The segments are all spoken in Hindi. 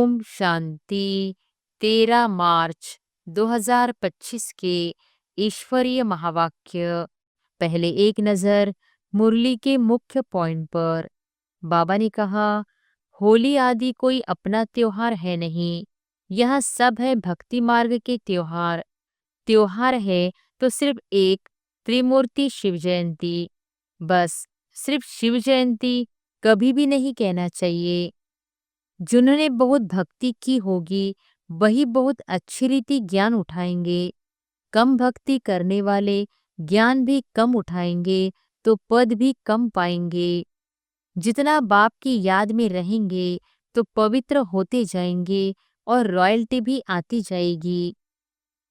ओम शांति। 13 मार्च 2025 के ईश्वरीय महावाक्य। पहले एक नजर मुरली के मुख्य पॉइंट पर। बाबा ने कहा, होली आदि कोई अपना त्योहार है नहीं, यह सब है भक्ति मार्ग के त्योहार। त्योहार है तो सिर्फ एक त्रिमूर्ति शिव जयंती, बस सिर्फ शिव जयंती कभी भी नहीं कहना चाहिए। जिन्होंने बहुत भक्ति की होगी वही बहुत अच्छी रीति ज्ञान उठाएंगे। कम भक्ति करने वाले ज्ञान भी कम उठाएंगे तो पद भी कम पाएंगे। जितना बाप की याद में रहेंगे तो पवित्र होते जाएंगे और रॉयल्टी भी आती जाएगी।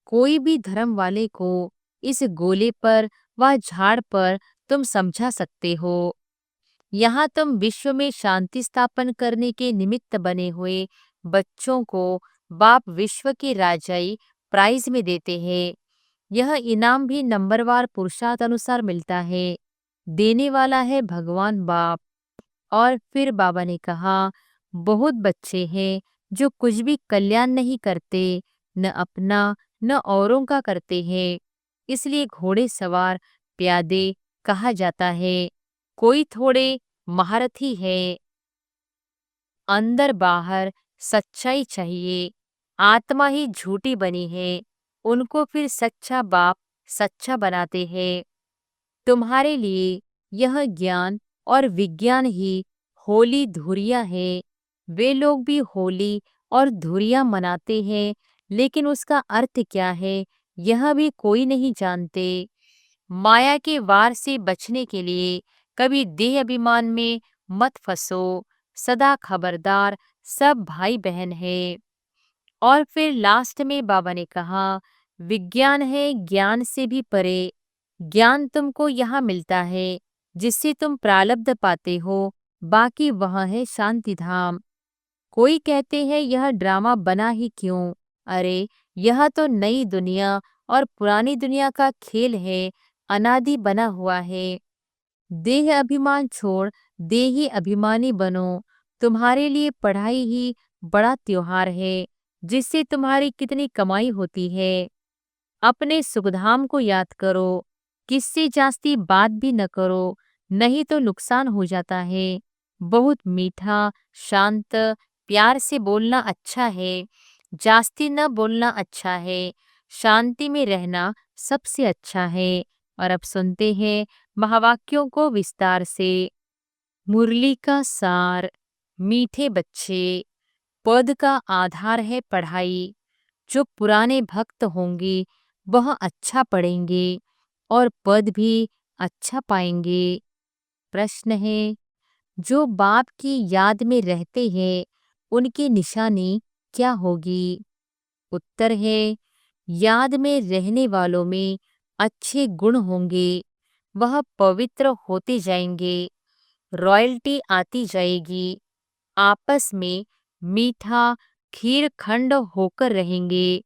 कोई भी धर्म वाले को इस गोले पर व झाड़ पर तुम समझा सकते हो। यहाँ तुम विश्व में शांति स्थापन करने के निमित्त बने हुए बच्चों को बाप विश्व के राजाई प्राइज में देते हैं। यह इनाम भी नंबरवार पुरुषार्थ अनुसार मिलता है। देने वाला है भगवान बाप। और फिर बाबा ने कहा, बहुत बच्चे हैं जो कुछ भी कल्याण नहीं करते, न अपना न औरों का करते हैं। इसलिए घोड़े सवार प्यादे कहा जाता है। कोई थोड़े महारथी है। अंदर बाहर सच्चाई चाहिए। आत्मा ही झूठी बनी है, उनको फिर सच्चा बाप सच्चा बनाते हैं। तुम्हारे लिए यह ज्ञान और विज्ञान ही होली धुरिया है। वे लोग भी होली और धुरिया मनाते हैं, लेकिन उसका अर्थ क्या है यह भी कोई नहीं जानते। माया के वार से बचने के लिए कभी देह अभिमान में मत फंसो। सदा खबरदार, सब भाई बहन है। और फिर लास्ट में बाबा ने कहा, विज्ञान है ज्ञान से भी परे। ज्ञान तुमको यहाँ मिलता है जिससे तुम प्रारब्ध पाते हो, बाकी वह है शांति धाम। कोई कहते हैं यह ड्रामा बना ही क्यों। अरे यह तो नई दुनिया और पुरानी दुनिया का खेल है, अनादि बना हुआ है। देह अभिमान छोड़ देही अभिमानी बनो। तुम्हारे लिए पढ़ाई ही बड़ा त्योहार है, जिससे तुम्हारी कितनी कमाई होती है। अपने सुखधाम को याद करो, किससे जास्ती बात भी न करो, नहीं तो नुकसान हो जाता है। बहुत मीठा शांत प्यार से बोलना अच्छा है, जास्ती न बोलना अच्छा है। शांति में रहना सबसे अच्छा है। और अब सुनते हैं महावाक्यों को विस्तार से। मुरली का सार। मीठे बच्चे, पद का आधार है पढ़ाई। जो पुराने भक्त होंगे वह अच्छा पढ़ेंगे और पद भी अच्छा पाएंगे। प्रश्न है, जो बाप की याद में रहते हैं उनकी निशानी क्या होगी? उत्तर है, याद में रहने वालों में अच्छे गुण होंगे, वह पवित्र होते जाएंगे, रॉयल्टी आती जाएगी। आपस में मीठा खीर खंड होकर रहेंगे।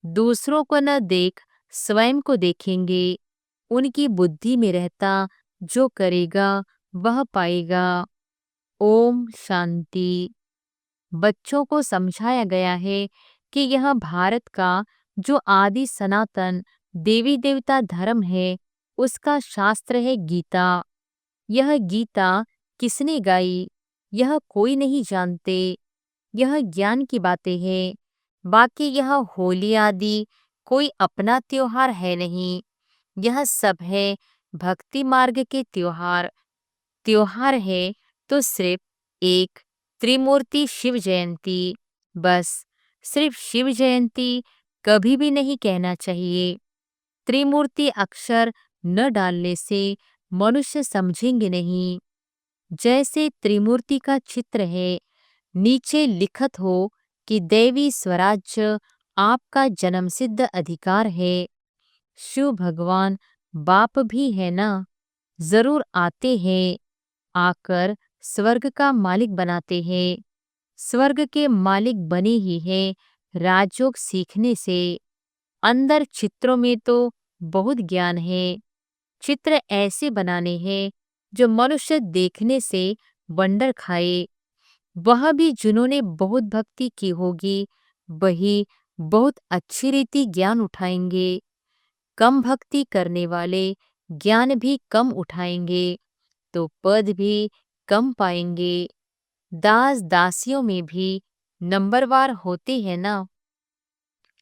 दूसरों को न देख स्वयं को देखेंगे। उनकी बुद्धि में रहता जो करेगा वह पाएगा। ओम शांति। बच्चों को समझाया गया है कि यह भारत का जो आदि सनातन देवी देवता धर्म है उसका शास्त्र है गीता। यह गीता किसने गाई यह कोई नहीं जानते। यह ज्ञान की बातें हैं। बाकी यह होली आदि कोई अपना त्योहार है नहीं, यह सब है भक्ति मार्ग के त्योहार। त्योहार है तो सिर्फ एक त्रिमूर्ति शिव जयंती, बस सिर्फ शिव जयंती कभी भी नहीं कहना चाहिए। त्रिमूर्ति अक्षर न डालने से मनुष्य समझेंगे नहीं। जैसे त्रिमूर्ति का चित्र है, नीचे लिखत हो कि देवी स्वराज्य आपका जन्मसिद्ध अधिकार है। शिव भगवान बाप भी है ना, जरूर आते हैं, आकर स्वर्ग का मालिक बनाते हैं। स्वर्ग के मालिक बने ही हैं राजयोग सीखने से। अंदर चित्रों में तो बहुत ज्ञान है। चित्र ऐसे बनाने हैं जो मनुष्य देखने से वंडर खाए। वह भी जिन्होंने बहुत भक्ति की होगी, वही बहुत अच्छी रीति ज्ञान उठाएंगे। कम भक्ति करने वाले ज्ञान भी कम उठाएंगे, तो पद भी कम पाएंगे। दास दासियों में भी नंबरवार होते हैं ना।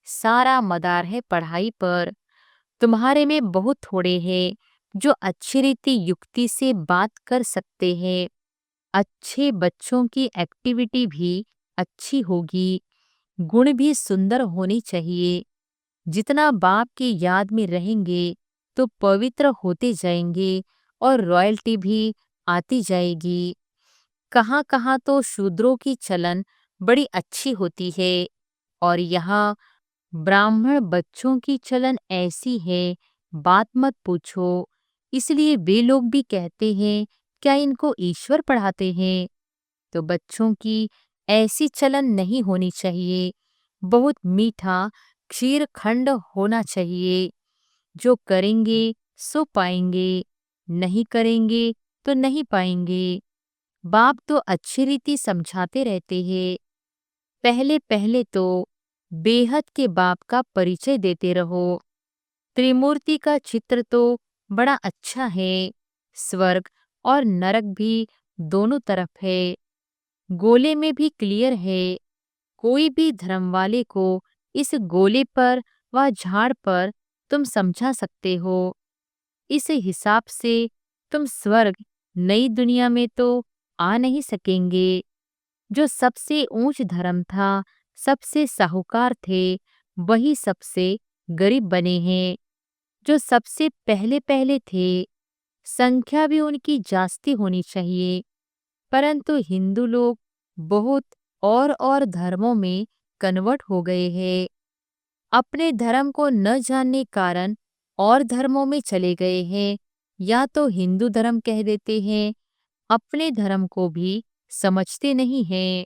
सारा मदार है पढ़ाई पर। तुम्हारे में बहुत थोड़े हैं जो अच्छी रीति युक्ति से बात कर सकते हैं। अच्छे बच्चों की एक्टिविटी भी अच्छी होगी, गुण भी सुंदर होने चाहिए। जितना बाप की याद में रहेंगे तो पवित्र होते जाएंगे और रॉयल्टी भी आती जाएगी। कहाँ कहाँ तो शूद्रों की चलन बड़ी अच्छी होती है, और यहाँ ब्राह्मण बच्चों की चलन ऐसी है, बात मत पूछो। इसलिए वे लोग भी कहते हैं, क्या इनको ईश्वर पढ़ाते हैं? तो बच्चों की ऐसी चलन नहीं होनी चाहिए। बहुत मीठा क्षीर खंड होना चाहिए। जो करेंगे सो पाएंगे, नहीं करेंगे तो नहीं पाएंगे। बाप तो अच्छी रीति समझाते रहते हैं। पहले पहले तो बेहद के बाप का परिचय देते रहो। त्रिमूर्ति का चित्र तो बड़ा अच्छा है। स्वर्ग और नरक भी दोनों तरफ है। गोले में भी क्लियर है। कोई भी धर्म वाले को इस गोले पर व झाड़ पर तुम समझा सकते हो। इस हिसाब से तुम स्वर्ग नई दुनिया में तो आ नहीं सकेंगे। जो सबसे ऊंच धर्म था, सबसे साहूकार थे, वही सबसे गरीब बने हैं। जो सबसे पहले पहले थे, संख्या भी उनकी जास्ती होनी चाहिए। परंतु हिंदू लोग बहुत और धर्मों में कन्वर्ट हो गए हैं। अपने धर्म को न जानने कारण और धर्मों में चले गए हैं, या तो हिंदू धर्म कह देते हैं। अपने धर्म को भी समझते नहीं हैं।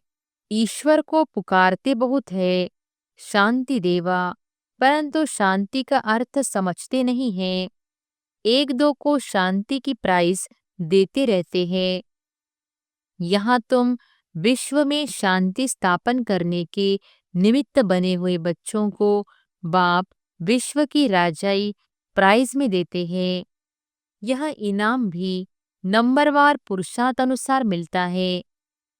ईश्वर को पुकारते बहुत है, शांति देवा, परंतु शांति का अर्थ समझते नहीं हैं। एक दो को शांति की प्राइज देते रहते हैं। यहाँ तुम विश्व में शांति स्थापन करने के निमित्त बने हुए बच्चों को बाप विश्व की राजाई प्राइज में देते हैं। यह इनाम भी नंबरवार पुरुषार्थ अनुसार मिलता है।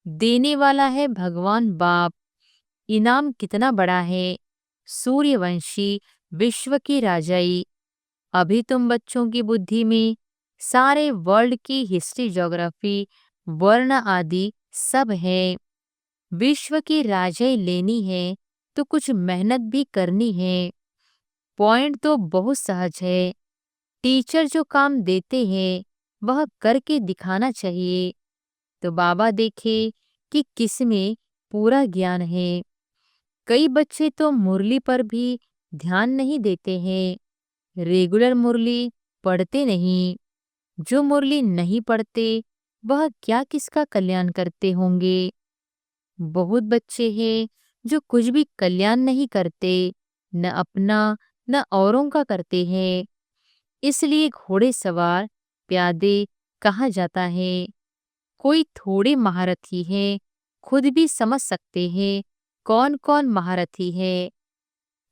देने वाला है भगवान बाप। इनाम कितना बड़ा है! सूर्यवंशी विश्व की राजाई। अभी तुम बच्चों की बुद्धि में सारे वर्ल्ड की हिस्ट्री, ज्योग्राफी, वर्ण आदि सब है। विश्व की राजाई लेनी है तो कुछ मेहनत भी करनी है। पॉइंट तो बहुत सहज है। टीचर जो काम देते हैं वह करके दिखाना चाहिए, तो बाबा देखे कि किसमें पूरा ज्ञान है। कई बच्चे तो मुरली पर भी ध्यान नहीं देते हैं। रेगुलर मुरली पढ़ते नहीं। जो मुरली नहीं पढ़ते वह क्या किसका कल्याण करते होंगे। बहुत बच्चे हैं जो कुछ भी कल्याण नहीं करते, न अपना न औरों का करते हैं। इसलिए घोड़े सवार प्यादे कहा जाता है। कोई थोड़े महारथी हैं, खुद भी समझ सकते हैं कौन कौन महारथी है।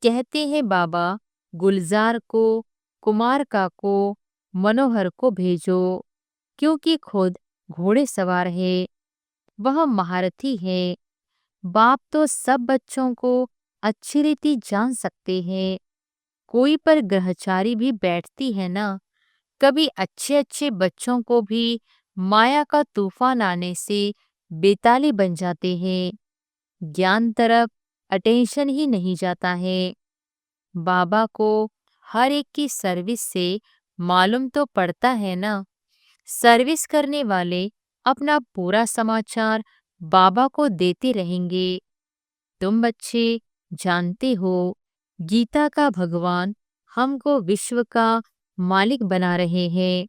कहते हैं बाबा, गुलजार को, कुमार का को, मनोहर को भेजो, क्योंकि खुद घोड़े सवार है, वह महारथी है। बाप तो सब बच्चों को अच्छी रीति जान सकते हैं। कोई पर ग्रहचारी भी बैठती है ना। कभी अच्छे अच्छे बच्चों को भी माया का तूफान आने से बेताली बन जाते हैं। ज्ञान तरफ अटेंशन ही नहीं जाता है। बाबा को हर एक की सर्विस से मालूम तो पड़ता है ना। सर्विस करने वाले अपना पूरा समाचार बाबा को देते रहेंगे। तुम बच्चे जानते हो, गीता का भगवान हमको विश्व का मालिक बना रहे हैं।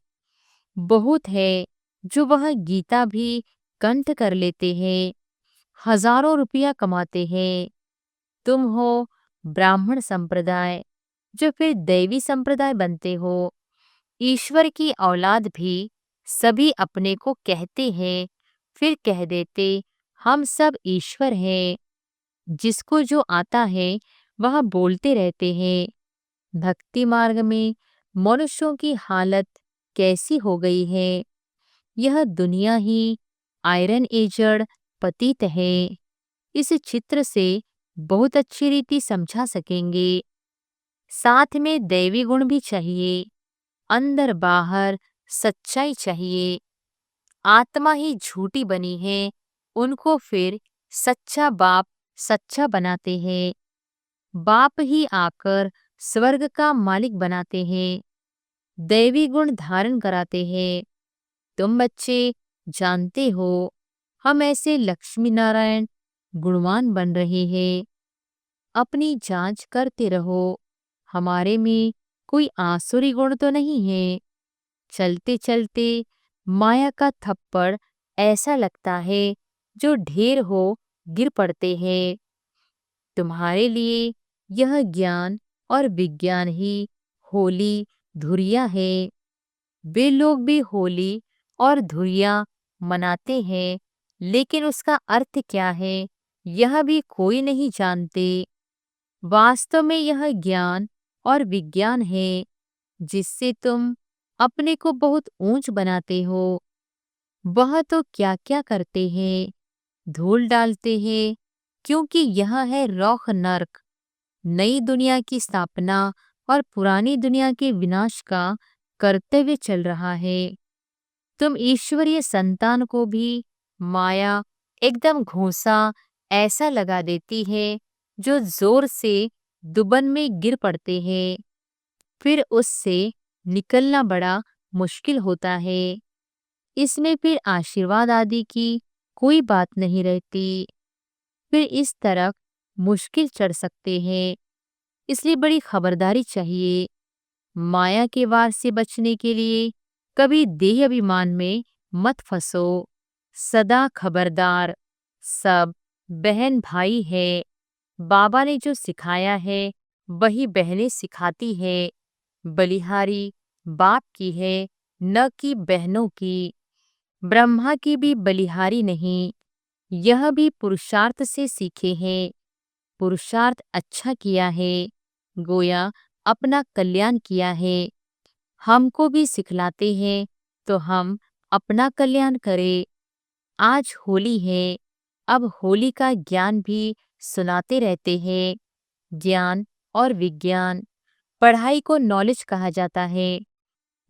बहुत है जो वह गीता भी कंठ कर लेते हैं, हजारों रुपया कमाते हैं। तुम हो ब्राह्मण संप्रदाय, जो फिर दैवी संप्रदाय बनते हो। ईश्वर की औलाद भी सभी अपने को कहते हैं, फिर कह देते हम सब ईश्वर हैं। जिसको जो आता है वह बोलते रहते हैं। भक्ति मार्ग में मनुष्यों की हालत कैसी हो गई है। यह दुनिया ही आयरन एजड पतित है। इस चित्र से बहुत अच्छी रीति समझा सकेंगे। साथ में दैवी गुण भी चाहिए। अंदर बाहर सच्चाई चाहिए। आत्मा ही झूठी बनी है, उनको फिर सच्चा बाप सच्चा बनाते हैं। बाप ही आकर स्वर्ग का मालिक बनाते हैं। दैवी गुण धारण कराते हैं। तुम बच्चे जानते हो, हम ऐसे लक्ष्मी नारायण गुणवान बन रहे हैं। अपनी जांच करते रहो, हमारे में कोई आसुरी गुण तो नहीं है। चलते चलते माया का थप्पड़ ऐसा लगता है जो ढेर हो गिर पड़ते हैं। तुम्हारे लिए यह ज्ञान और विज्ञान ही होली धुरिया है। वे लोग भी होली और धुरिया मनाते हैं, लेकिन उसका अर्थ क्या है यह भी कोई नहीं जानते। वास्तव में यह ज्ञान और विज्ञान है जिससे तुम अपने को बहुत ऊंच बनाते हो। वह तो क्या क्या करते हैं, धूल डालते हैं, क्योंकि यह है रौख नर्क। नई दुनिया की स्थापना और पुरानी दुनिया के विनाश का कर्तव्य चल रहा है। तुम ईश्वरीय संतान को भी माया एकदम घूंसा ऐसा लगा देती है जो जोर से दुबन में गिर पड़ते हैं। फिर उससे निकलना बड़ा मुश्किल होता है। इसमें फिर आशीर्वाद आदि की कोई बात नहीं रहती। फिर इस तरफ मुश्किल चढ़ सकते हैं, इसलिए बड़ी खबरदारी चाहिए। माया के वार से बचने के लिए कभी देह अभिमान में मत फंसो। सदा खबरदार। सब बहन भाई है। बाबा ने जो सिखाया है वही बहनें सिखाती है। बलिहारी बाप की है, न कि बहनों की। ब्रह्मा की भी बलिहारी नहीं, यह भी पुरुषार्थ से सीखे हैं। पुरुषार्थ अच्छा किया है, गोया अपना कल्याण किया है। हमको भी सिखलाते हैं तो हम अपना कल्याण करें। आज होली है, अब होली का ज्ञान भी सुनाते रहते हैं। ज्ञान और विज्ञान, पढ़ाई को नॉलेज कहा जाता है।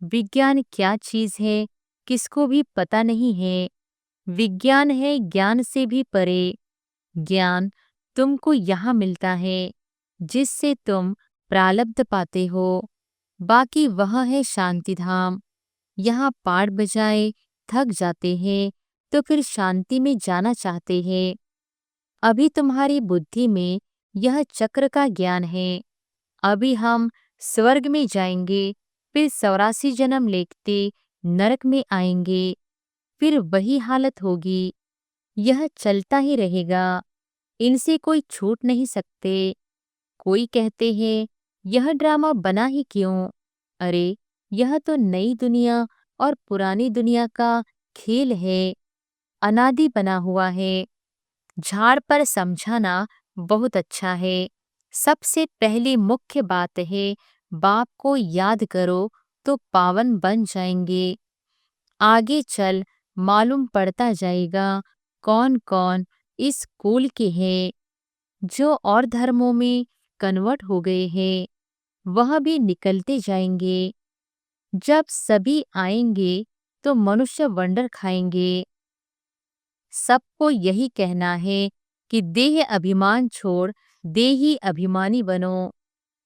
विज्ञान क्या चीज है किसको भी पता नहीं है। विज्ञान है ज्ञान से भी परे। ज्ञान तुमको यहाँ मिलता है जिससे तुम प्रालब्ध पाते हो। बाकी वह है शांति धाम। यहाँ पाठ बजाए थक जाते हैं तो फिर शांति में जाना चाहते हैं। अभी तुम्हारी बुद्धि में यह चक्र का ज्ञान है। अभी हम स्वर्ग में जाएंगे, फिर 84 जन्म लेते नरक में आएंगे, फिर वही हालत होगी। यह चलता ही रहेगा, इनसे कोई छूट नहीं सकते। कोई कहते हैं यह ड्रामा बना ही क्यों। अरे यह तो नई दुनिया और पुरानी दुनिया का खेल है, अनादि बना हुआ है। झाड़ पर समझाना बहुत अच्छा है। सबसे पहली मुख्य बात है बाप को याद करो तो पावन बन जाएंगे। आगे चल मालूम पड़ता जाएगा कौन कौन इस कुल के हैं। जो और धर्मों में कन्वर्ट हो गए हैं वह भी निकलते जाएंगे। जब सभी आएंगे तो मनुष्य वंडर खाएंगे। सबको यही कहना है कि देह अभिमान छोड़ देही अभिमानी बनो।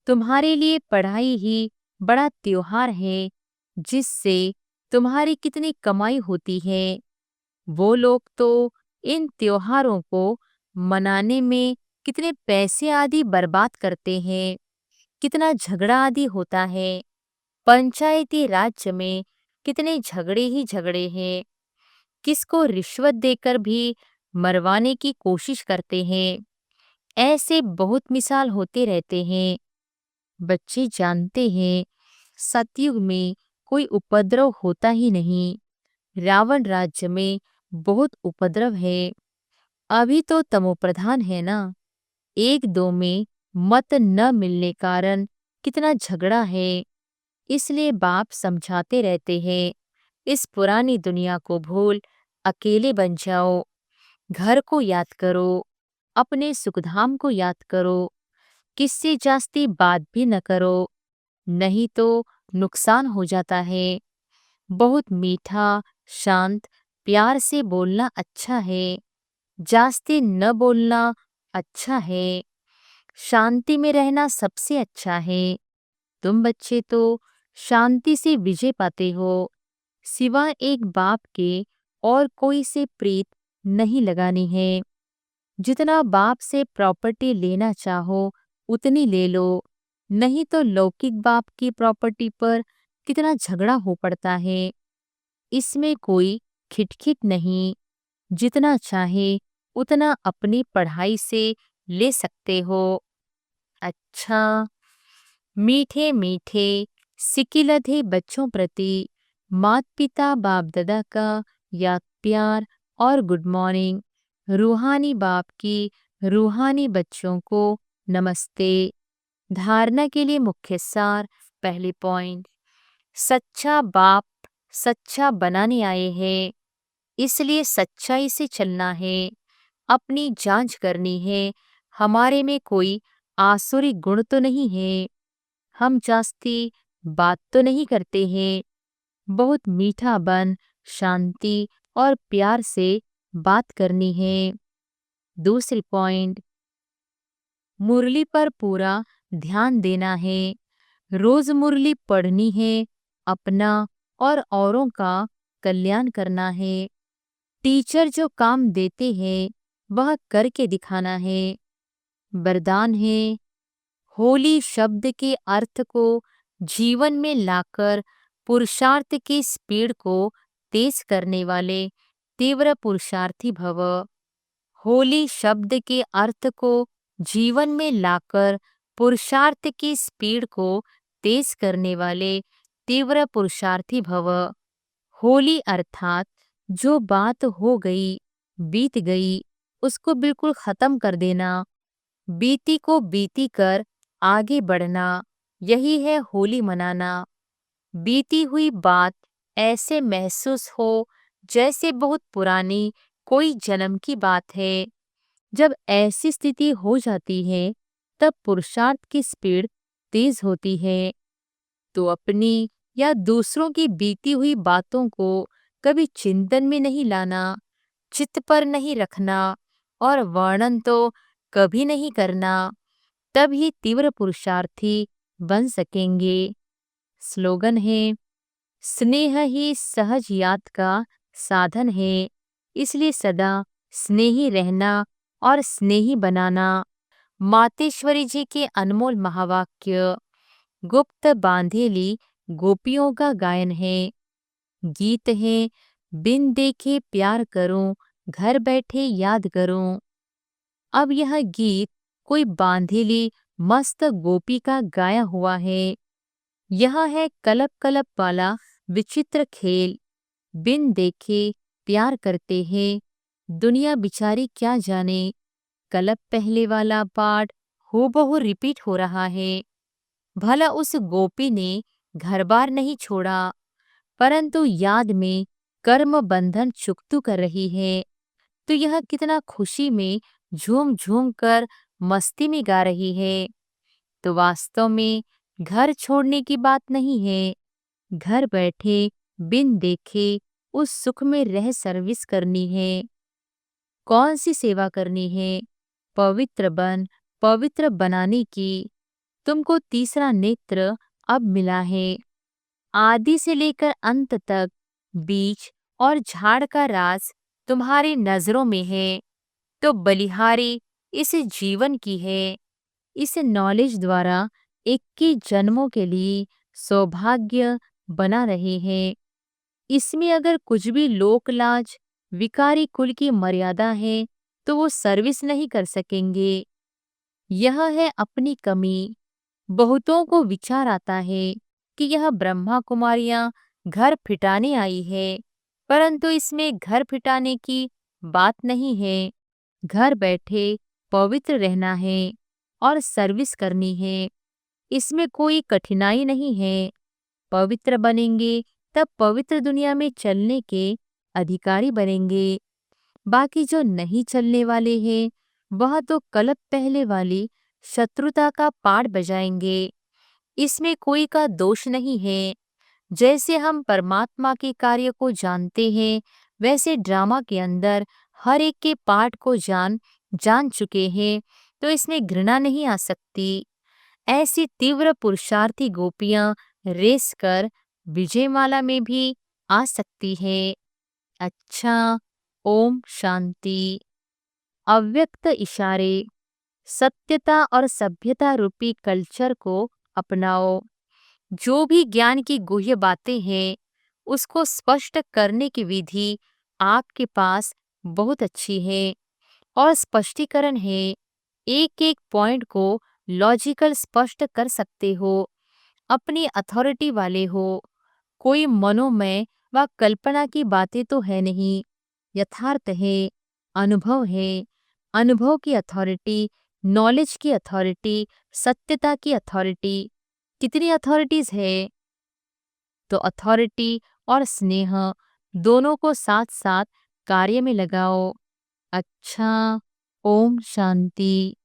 तुम्हारे लिए पढ़ाई ही बड़ा त्योहार है जिससे तुम्हारी कितनी कमाई होती है। वो लोग तो इन त्योहारों को मनाने में कितने पैसे आदि बर्बाद करते हैं, कितना झगड़ा आदि होता है। पंचायती राज्य में कितने झगड़े ही झगड़े हैं। किसको रिश्वत देकर भी मरवाने की कोशिश करते हैं। ऐसे बहुत मिसाल होते रहते हैं। बच्चे जानते हैं सतयुग में कोई उपद्रव होता ही नहीं। रावण राज्य में बहुत उपद्रव है। अभी तो तमोप्रधान है ना। एक दो में मत न मिलने कारण कितना झगड़ा है। इसलिए बाप समझाते रहते हैं, इस पुरानी दुनिया को भूल अकेले बन जाओ। घर को याद करो, अपने सुखधाम को याद करो। किससे जास्ती बात भी न करो, नहीं तो नुकसान हो जाता है। बहुत मीठा, शांत, प्यार से बोलना अच्छा है। जास्ती न बोलना अच्छा है। शांति में रहना सबसे अच्छा है। तुम बच्चे तो शांति से विजय पाते हो। सिवाय एक बाप के और कोई से प्रीत नहीं लगानी है। जितना बाप से प्रॉपर्टी लेना चाहो उतनी ले लो, नहीं तो लौकिक बाप की प्रॉपर्टी पर कितना झगड़ा हो पड़ता है। इसमें कोई खिटखिट नहीं। जितना चाहे उतना अपनी पढ़ाई से ले सकते हो। अच्छा, मीठे मीठे सिकिलधे बच्चों प्रति माता पिता बाप दादा का याद प्यार और गुड मॉर्निंग। रूहानी बाप की रूहानी बच्चों को नमस्ते। धारणा के लिए मुख्य सार। पहले पॉइंट, सच्चा बाप सच्चा बनाने आए हैं, इसलिए सच्चाई से चलना है। अपनी जांच करनी है, हमारे में कोई आसुरी गुण तो नहीं है। हम जास्ती बात तो नहीं करते हैं। बहुत मीठा बन शांति और प्यार से बात करनी है। दूसरी पॉइंट, मुरली पर पूरा ध्यान देना है। रोज मुरली पढ़नी है, अपना और औरों का कल्याण करना है। टीचर जो काम देते हैं वह करके दिखाना है। वरदान है, होली शब्द के अर्थ को जीवन में लाकर पुरुषार्थ की स्पीड को तेज करने वाले तीव्र पुरुषार्थी भव। होली शब्द के अर्थ को जीवन में लाकर पुरुषार्थ की स्पीड को तेज करने वाले तीव्र पुरुषार्थी भव। होली अर्थात जो बात हो गई बीत गई उसको बिल्कुल खत्म कर देना। बीती को बीती कर आगे बढ़ना, यही है होली मनाना। बीती हुई बात ऐसे महसूस हो जैसे बहुत पुरानी कोई जन्म की बात है। जब ऐसी स्थिति हो जाती है तब पुरुषार्थ की स्पीड तेज होती है। तो अपनी या दूसरों की बीती हुई बातों को कभी चिंतन में नहीं लाना, चित्त पर नहीं रखना और वर्णन तो कभी नहीं करना। तब ही तीव्र पुरुषार्थी बन सकेंगे। स्लोगन है, स्नेह ही सहज याद का साधन है, इसलिए सदा स्नेही रहना और स्नेही बनाना। मातेश्वरी जी के अनमोल महावाक्य। गुप्त बांधेली गोपियों का गायन है। गीत है, बिन देखे प्यार करूं, घर बैठे याद करूं। अब यह गीत कोई बांधेली मस्त गोपी का गाया हुआ है। यह है कलप कलप वाला विचित्र खेल। बिन देखे प्यार करते हैं, दुनिया बिचारी क्या जाने। कलप पहले वाला पार्ट हूबहू रिपीट हो रहा है। भला उस गोपी ने घर बार नहीं छोड़ा, परंतु याद में कर्म बंधन चुकतू कर रही है। तो यह कितना खुशी में झूम झूम कर मस्ती में गा रही है। तो वास्तव में घर छोड़ने की बात नहीं है। घर बैठे बिन देखे उस सुख में रह सर्विस करनी है। कौन सी सेवा करनी है? पवित्र बन पवित्र बनाने की। तुमको तीसरा नेत्र अब मिला है। आदि से लेकर अंत तक बीज और झाड़ का राज तुम्हारी नजरों में है। तो बलिहारी इस जीवन की है। इस नॉलेज द्वारा 21 जन्मों के लिए सौभाग्य बना रहे हैं। इसमें अगर कुछ भी लोक लाज विकारी कुल की मर्यादा है तो वो सर्विस नहीं कर सकेंगे। यह है अपनी कमी। बहुतों को विचार आता है कि यह ब्रह्मा कुमारियां घर फिटाने आई है, परंतु इसमें घर फिटाने की बात नहीं है। घर बैठे पवित्र रहना है और सर्विस करनी है। इसमें कोई कठिनाई नहीं है। पवित्र बनेंगे तब पवित्र दुनिया में चलने के अधिकारी बनेंगे। बाकी जो नहीं चलने वाले हैं, वह तो कलप पहले वाली शत्रुता का पाठ बजाएंगे। इसमें कोई का दोष नहीं है। जैसे हम परमात्मा के कार्य को जानते हैं, वैसे ड्रामा के अंदर हर एक के पार्ट को जान जान चुके हैं, तो इसमें घृणा नहीं आ सकती। ऐसी तीव्र पुरुषार्थी गोपियां रेस कर विजयमाला में भी आ सकती है। अच्छा, ओम शांति। अव्यक्त इशारे। सत्यता और सभ्यता रूपी कल्चर को अपनाओ। जो भी ज्ञान की गुह्य बातें हैं, उसको स्पष्ट करने की विधि आपके पास बहुत अच्छी है और स्पष्टीकरण है। एक एक पॉइंट को लॉजिकल स्पष्ट कर सकते हो। अपनी अथॉरिटी वाले हो। कोई मनोमय व कल्पना की बातें तो है नहीं, यथार्थ है, अनुभव है। अनुभव की अथॉरिटी, नॉलेज की अथॉरिटी, सत्यता की अथॉरिटी। कितनी अथॉरिटीज है? तो अथॉरिटी और स्नेह दोनों को साथ साथ कार्य में लगाओ। अच्छा, ओम शांति।